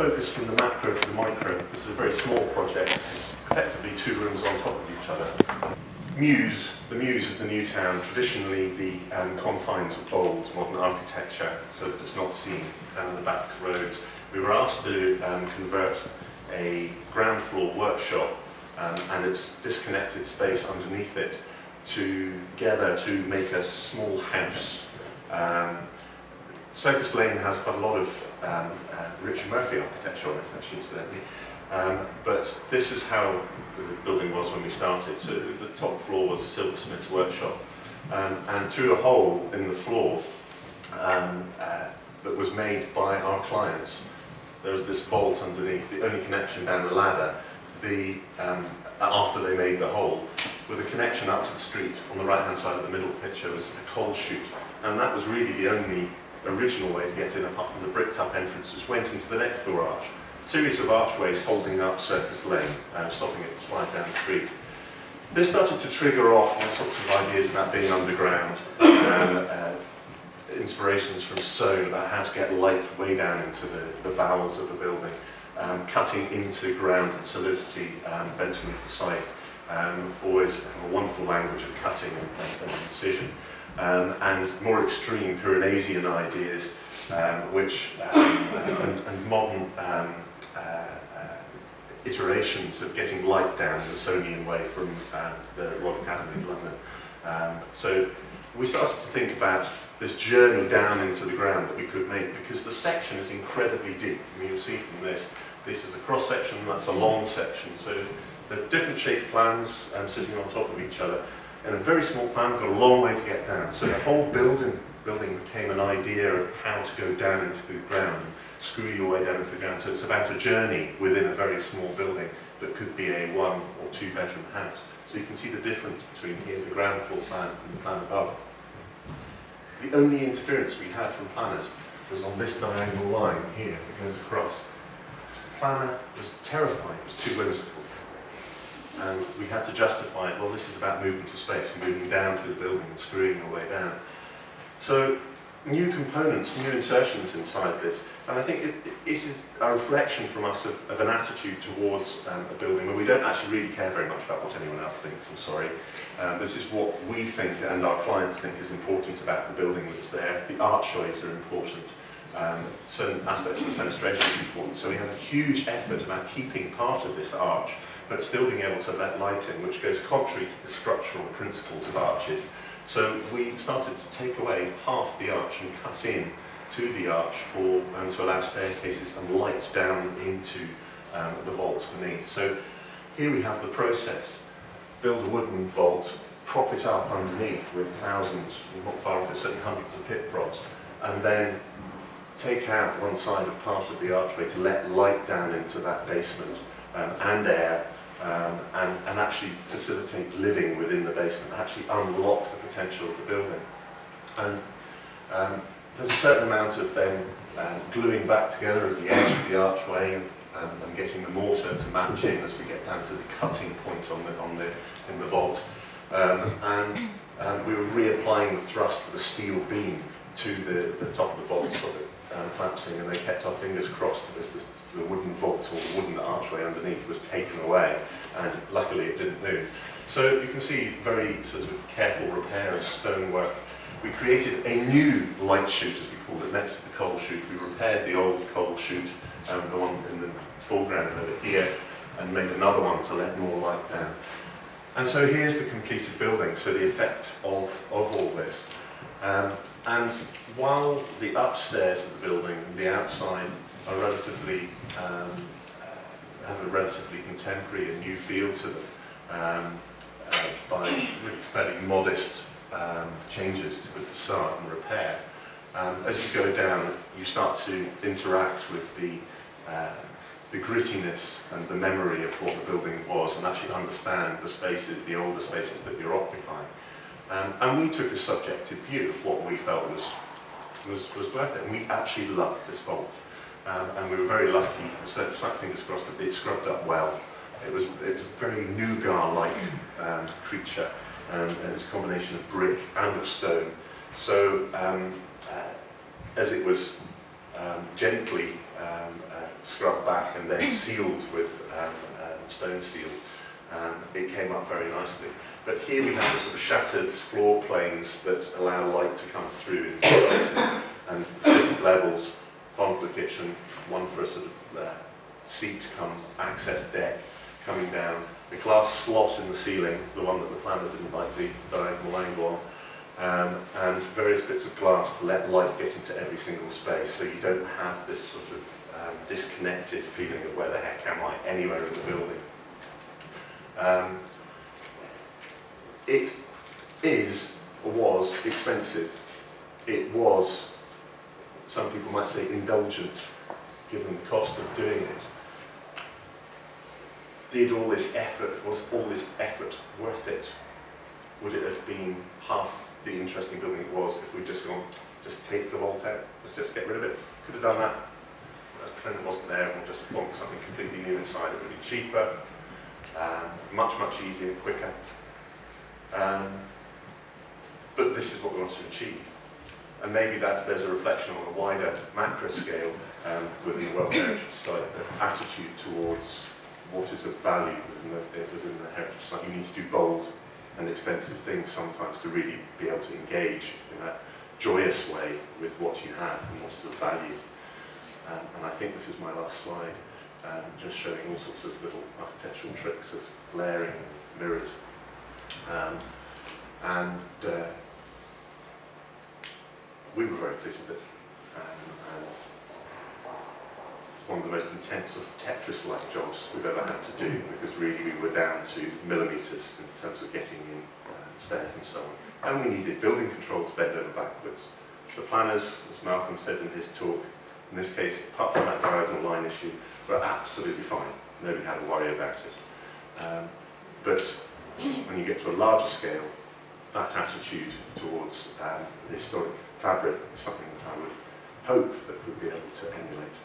focus from the macro to the micro, this is a very small project, effectively 2 rooms on top of each other. The muse of the new town, traditionally the confines of bold modern architecture, so that it's not seen down the back roads. We were asked to convert a ground floor workshop and its disconnected space underneath it together to make a small house. Circus Lane has quite a lot of Richard Murphy architecture on it, actually, incidentally. But this is how the building was when we started. So the top floor was a silversmith's workshop, and through a hole in the floor that was made by our clients, there was this vault underneath, the only connection down the ladder, after they made the hole, with a connection up to the street. On the right hand side of the middle picture was a coal chute, and that was really the only original way to get in, apart from the bricked up entrance which went into the next door arch. Series of archways holding up Circus Lane, stopping it to slide down the street. This started to trigger off all sorts of ideas about being underground, inspirations from Soane about how to get light way down into the bowels of a building, cutting into ground and solidity. Benson and Forsyth always have a wonderful language of cutting and incision, and more extreme Pyreneesian ideas, and modern iterations of getting light down the Soanian way from the Royal Academy of London. So we started to think about this journey down into the ground that we could make, because the section is incredibly deep. I mean, you'll see from this is a cross section, that's a long section. So there's different shaped plans sitting on top of each other. In a very small plan, we've got a long way to get down. So the whole building became an idea of how to go down into the ground, screw your way down into the ground. So it's about a journey within a very small building that could be a 1 or 2 bedroom house. So you can see the difference between here, the ground floor plan, and the plan above. The only interference we had from planners was on this diagonal line here that goes across. The planner was terrified, it was too whimsical. And we had to justify, well, this is about movement of space and moving down through the building and screwing your way down. So new components, new insertions inside this, and I think this is a reflection from us of an attitude towards a building where we don't actually really care very much about what anyone else thinks, I'm sorry. This is what we think and our clients think is important about the building that's there. The archways are important. Certain aspects of the fenestration is important. So we have a huge effort about keeping part of this arch, but still being able to let light in, which goes contrary to the structural principles of arches. So we started to take away half the arch and cut in to the arch to allow staircases and light down into the vaults beneath. So here we have the process. Build a wooden vault, prop it up underneath with thousands, not far off it, certainly hundreds of pit props, and then take out one side of part of the archway to let light down into that basement and air, and actually facilitate living within the basement, actually unlock the potential of the building. And there's a certain amount of then gluing back together of the edge of the archway and getting the mortar to match in as we get down to the cutting point in the vault. And we were reapplying the thrust of a steel beam to the top of the vault so that collapsing, and they kept our fingers crossed as the wooden vault or the wooden archway underneath was taken away, and luckily it didn't move. So you can see very sort of careful repair of stonework. We created a new light chute, as we called it, next to the coal chute. We repaired the old coal chute, the one in the foreground over here, and made another one to let more light down. And so here's the completed building, so the effect of all this. And while the upstairs of the building and the outside are relatively, have a relatively contemporary and new feel to them, by really fairly modest changes to the facade and repair, as you go down, you start to interact with the grittiness and the memory of what the building was, and actually understand the spaces, the older spaces that you're occupying. And we took a subjective view of what we felt was worth it, and we actually loved this vault. And we were very lucky, so fingers crossed, that it scrubbed up well. It was a very nougat-like creature, and it was a combination of brick and of stone. So as it was gently scrubbed back and then sealed with stone seal, it came up very nicely. But here we have the sort of shattered floor planes that allow light to come through into spaces, and different levels, one for the kitchen, one for a sort of seat come access deck coming down, the glass slot in the ceiling, the one that the planner didn't like the diagonal angle on, and various bits of glass to let light get into every single space, so you don't have this sort of disconnected feeling of where the heck am I anywhere in the building. It is, or was, expensive. It was, some people might say, indulgent, given the cost of doing it. Did all this effort, was all this effort worth it? Would it have been half the interesting building it was if we'd just gone, just take the vault out, let's just get rid of it? Could have done that. As pretend it wasn't there, we'll just plonk something completely new inside. It would be cheaper, much easier, quicker. But this is what we want to achieve. And maybe there's a reflection on a wider macro scale within the World Heritage Society of attitude towards what is of value within the Heritage Society. You need to do bold and expensive things sometimes to really be able to engage in a joyous way with what you have and what is of value. And I think this is my last slide, just showing all sorts of little architectural tricks of layering mirrors. We were very pleased with it. And it's one of the most intense sort of Tetris-like jobs we've ever had to do, because really we were down to millimetres in terms of getting in stairs and so on. And we needed building control to bend over backwards. The planners, as Malcolm said in his talk, in this case, apart from that diagonal line issue, were absolutely fine. Nobody had to worry about it. But when you get to a larger scale, that attitude towards the historic fabric is something that I would hope that we'd be able to emulate.